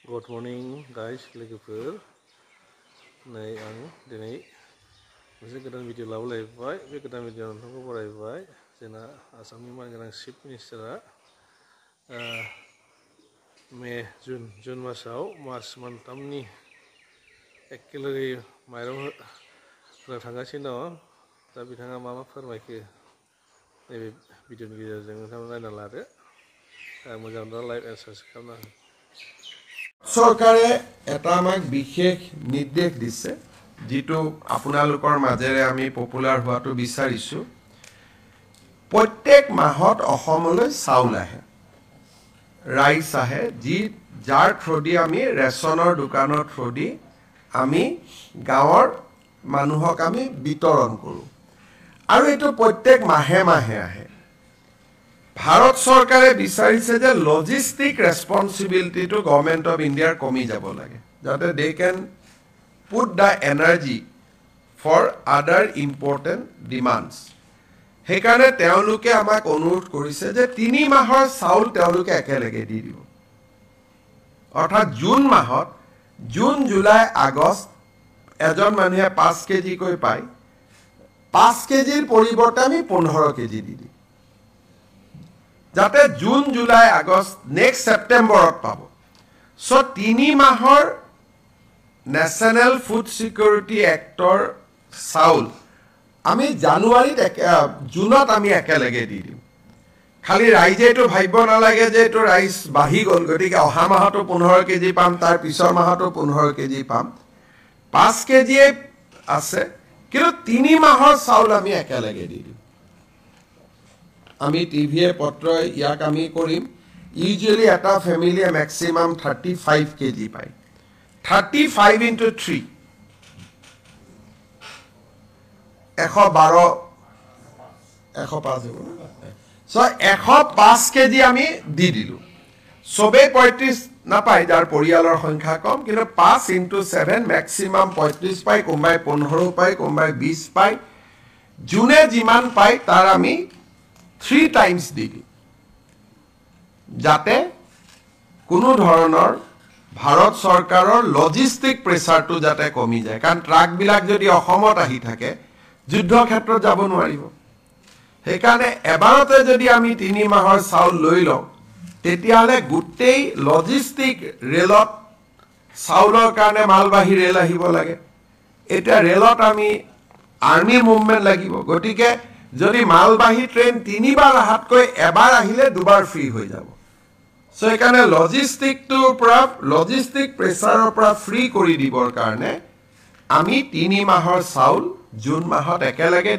Good morning, guys. Logoफोर नै आं दिनै मोनसे गोदान भिडिअ लाबोलायबाय बे गोदान भिडिअ नोंथांखौ बरायबाय जोंना आसामनि मानगोनां चिफ मिनिस्टारा मे जुन मासाव मास मोनथामनि एकेलगे माइरं होनो थांगासिनो दङ दा बिथाङा मा फोरमायखो नैबे भिडिअनि गेजेरजों नोंथाङा नायना लादो मोजां मोनब्ला लाइक एन्ड साबस्क्राइब खालामना हो सरकारे এটা আমাক বিশেষ নিৰ্দেশ দিছে যেটো আপোনালোকৰ মাজেৰে আমি পপুলাৰ হোৱাটো বিচাৰিছো প্ৰত্যেক মাহত অসমলৈ চাউল আহে ৰাইচ আহে যাৰ থ্ৰদি আমি ৰেচনৰ দোকানৰ থ্ৰদি আমি গাঁৱৰ মানুহক আমি বিতৰণ কৰো আৰু এটো প্ৰত্যেক মাহে মাহে আহে भारत सरकारे বিচাৰিছে যে logistic responsibility to government of ইন্ডিয়াৰ কমি যাব লাগে যাতে they can put the energy for other important demands হেকাৰণে তেওঁলোকে আমাক অনুৰোধ কৰিছে যে 3 মাহৰ চাউল তেওঁলোকে একেলগে দি দিব অৰ্থাৎ জুন মাহত জুন জুলাই আগষ্ট এজন মানুহে 5 কেজি কৈ পায় 5 কেজিৰ পৰিৱৰ্তে আমি 15 কেজি দি দিম যাতে জুন জুলাই আগষ্ট নেক্সট সেপ্টেম্বৰত পাব সো 3 মাহৰ ন্যাশনাল ফুড সিকিউৰিটি এক্টৰ চাউল আমি জানুৱাৰীত জুনত আমি একেলগে দি দিম খালি ৰাইজে তো ভাবিব নালাগে যে এটো ৰাইজ বাহি গল গতিকে অহা মাহতো 15 কেজি পাম তাৰ পিছৰ মাহতো 15 কেজি পাম 5 কেজি আছে কিন্তু 3 মাহৰ চাউল আমি একেলগে দি দিম আমি টিভিয়ে পত্ৰ ইয়াক আমি কৰিম ইউজুৱেলি এটা ফ্যামিলিয়ে ম্যাক্সিমাম 35 কেজি পায় 35 into 3 112 105 সো 105 কেজি আমি দি দিলু সবে 35 না পায় যাৰ পৰিয়ালৰ সংখ্যা কম কিন্তু 5 into 7 ম্যাক্সিমাম 35 পায় কোনবাই 15 পায় কোনবাই 20 পায় জুনে যিমান পায় তাৰ আমি 3 times দিলি যাতে কোনো ধৰণৰ ভাৰত চৰকাৰৰ লজিস্টিক প্ৰেছাৰটো যাতে কমি যায় কাৰণ ট্ৰাক বিলাক যদি অসমত আহি থাকে যুদ্ধ ক্ষেত্ৰত যাব নোৱাৰিব হেকাৰণে এবাৰতে যদি আমি 3 মাহৰ চাউল লৈ লওঁ তেতিয়ালে গুটেই লজিস্টিক ৰেলত চাউলৰ কাৰণে মালবাহী ৰেল আহিব লাগে এটা ৰেলত আমি আৰ্মি মুভমেন্ট লাগিব গটিকে যদি মালবাহী ট্ৰেইন 3 বাৰ আহাতকৈ এবাৰ আহিলে দুবাৰ ফ্ৰী হৈ যাব সো একানে লজিস্টিক প্ৰেছাৰৰ পৰা ফ্ৰী কৰি দিবৰ কাৰণে আমি 3 মাহৰ চাউল জুন মাহত একেলগে